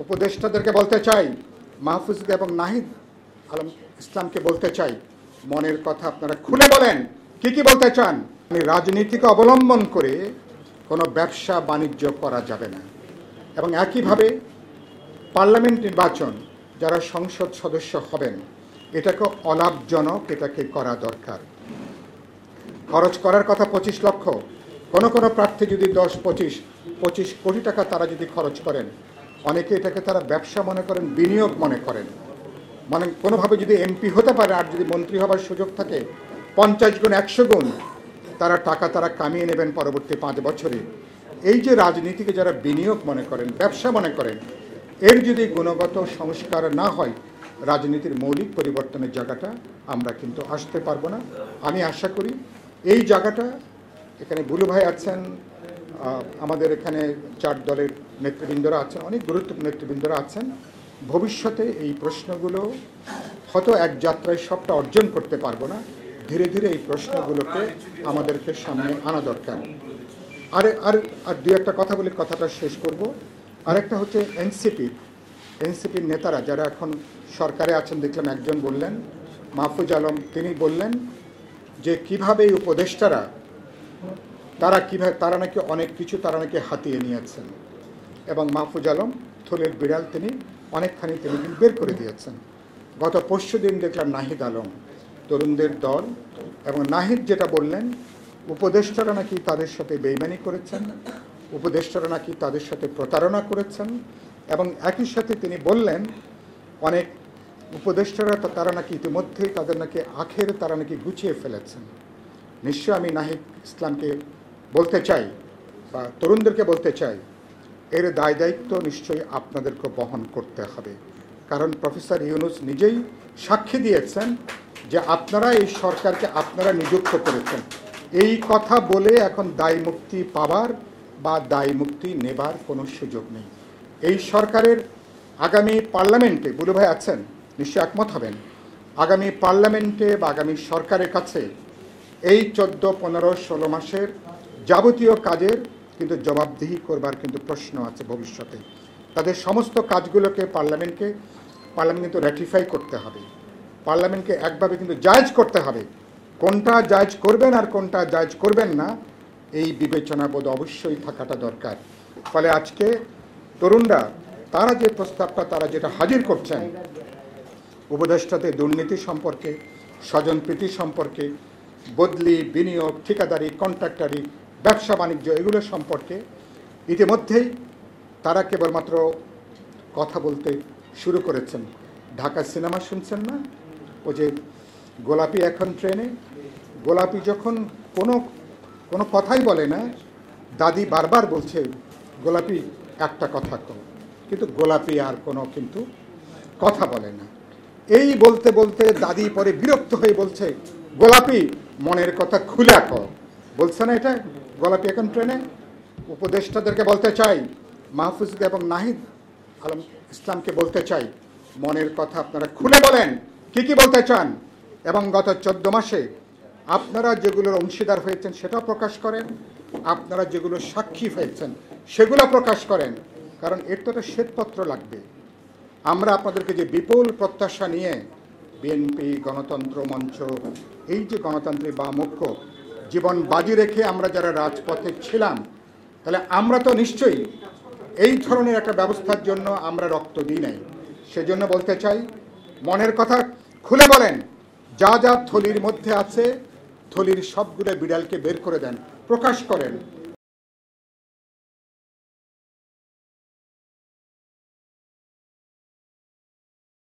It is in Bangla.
উপদেষ্টাদেরকে বলতে চাই, মাহফুজকে এবং নাহিদ আলম ইসলামকে বলতে চাই, মনের কথা আপনারা খুলে বলেন, কি বলতে চান। রাজনীতিকে অবলম্বন করে কোনো ব্যবসা বাণিজ্য করা যাবে না। এবং একইভাবে পার্লামেন্ট নির্বাচন, যারা সংসদ সদস্য হবেন, এটাকে অলাভজনক, এটাকে করা দরকার। খরচ করার কথা 25 লক্ষ, কোনো প্রার্থী যদি 10-25 কোটি টাকা তারা যদি খরচ করেন, অনেকে এটাকে তারা ব্যবসা মনে করেন, বিনিয়োগ মনে করেন। মানে কোনোভাবে যদি এমপি হতে পারে আর যদি মন্ত্রী হবার সুযোগ থাকে, 50 গুণ 100 গুণ তারা কামিয়ে নেবেন পরবর্তী 5 বছরে। এই যে রাজনীতিকে যারা বিনিয়োগ মনে করেন, ব্যবসা মনে করেন, এর যদি গুণগত সংস্কার না হয়, রাজনীতির মৌলিক পরিবর্তনের জায়গাটা আমরা কিন্তু আসতে পারবো না। আমি আশা করি এই জায়গাটা, এখানে বুলু ভাই আছেন, আমাদের এখানে 4 দলের নেতৃবৃন্দরা আছেন, অনেক গুরুত্বপূর্ণ নেতৃবৃন্দরা আছেন। ভবিষ্যতে এই প্রশ্নগুলো হয়তো এক যাত্রায় সবটা অর্জন করতে পারবো না, ধীরে ধীরে এই প্রশ্নগুলোকে আমাদেরকে সামনে আনা দরকার। আর দু একটা কথা বলে কথাটা শেষ করব। আরেকটা হচ্ছে এনসিপির নেতারা যারা এখন সরকারে আছেন, দেখলাম একজন বললেন, মাহফুজ আলম, তিনি বললেন যে কিভাবে এই উপদেষ্টারা তারা নাকি অনেক কিছু তারা নাকি হাতিয়ে নিয়েছেন, এবং মাহফুজ আলম থলের বিড়াল, তিনি অনেকখানি তিনি বের করে দিয়েছেন। গত পরশু দিন দেখলাম নাহিদ আলম, তরুণদের দল, এবং নাহিদ যেটা বললেন, উপদেষ্টারা নাকি তাদের সাথে বেইমানি করেছেন, উপদেষ্টারা নাকি তাদের সাথে প্রতারণা করেছেন, এবং একই সাথে তিনি বললেন অনেক উপদেষ্টারা তারা নাকি ইতিমধ্যেই তাদের নাকি আখের তারা নাকি গুছিয়ে ফেলেছেন। নিশ্চয় আমি নাহিদ ইসলামকে বলতে চাই বা তরুণদেরকে বলতে চাই, এর দায়িত্ব নিশ্চয়ই আপনাদেরকে বহন করতে হবে। কারণ প্রফেসর ইউনূস নিজেই সাক্ষী দিয়েছেন যে আপনারা এই সরকারকে আপনারা নিযুক্ত করেছেন। এই কথা বলে এখন দায় মুক্তি পাবার বা দায় মুক্তি নেবার কোনো সুযোগ নেই। এই সরকারের আগামী পার্লামেন্টে, বুলু ভাই আছেন, নিশ্চয় একমত হবেন, আগামী পার্লামেন্টে বা আগামী সরকারের কাছে এই 14, 15, 16 মাসের যাবতীয় কাজের কিন্তু জবাবদিহি করবার কিন্তু প্রশ্ন আছে ভবিষ্যতে। তাদের সমস্ত কাজগুলোকে পার্লামেন্টকে কিন্তু র্যাটিফাই করতে হবে, পার্লামেন্টকে একভাবে কিন্তু জায়েজ করতে হবে। কোনটা জায়েজ করবেন আর কোনটা জায়েজ করবেন না, এই বিবেচনাবোধ অবশ্যই থাকাটা দরকার। ফলে আজকে তরুণরা তারা যে প্রস্তাবটা তারা যেটা হাজির করছেন, উপদেষ্টাতে দুর্নীতি সম্পর্কে, স্বজনপ্রীতি সম্পর্কে, বদলি, বিনিয়োগ, ঠিকাদারি, কন্ট্রাক্টারি, ব্যবসা বাণিজ্য, এগুলো সম্পর্কে ইতিমধ্যেই তারা কেবলমাত্র কথা বলতে শুরু করেছেন। ঢাকা সিনেমা শুনছেন না, ও যে গোলাপি এখন ট্রেনে, গোলাপি যখন কোনো কথাই বলে না, দাদি বারবার বলছে গোলাপি একটা কথা কও, কিন্তু গোলাপি আর কোনো কিন্তু কথা বলে না। এই বলতে বলতে দাদি পরে বিরক্ত হয়ে বলছে, গোলাপি মনের কথা খুলে কও। বলছে না এটা গোলাপি এখন ট্রেনে। উপদেষ্টাদেরকে বলতে চাই, মাহফুজকে এবং নাহিদ আলম ইসলামকে বলতে চাই, মনের কথা আপনারা খুলে বলেন, কি বলতে চান। এবং গত 14 মাসে আপনারা যেগুলোর অংশীদার হয়েছেন সেটাও প্রকাশ করেন, আপনারা যেগুলো সাক্ষী হয়েছেন সেগুলো প্রকাশ করেন। কারণ এর তো একটা শ্বেতপত্র লাগবে। আমরা আপনাদেরকে যে বিপুল প্রত্যাশা নিয়ে বিএনপি, গণতন্ত্র মঞ্চ, এই যে গণতান্ত্রিক বামঐক্য জীবন বাজি রেখে আমরা যারা রাজপথে ছিলাম, তাহলে আমরা তো নিশ্চয়ই এই ধরনের একটা ব্যবস্থার জন্য আমরা রক্ত দিই নাই। সেজন্য বলতে চাই, মনের কথা খুলে বলেন, যা থলির মধ্যে আছে থলির সবগুলো বিড়ালকে বের করে দেন, প্রকাশ করেন।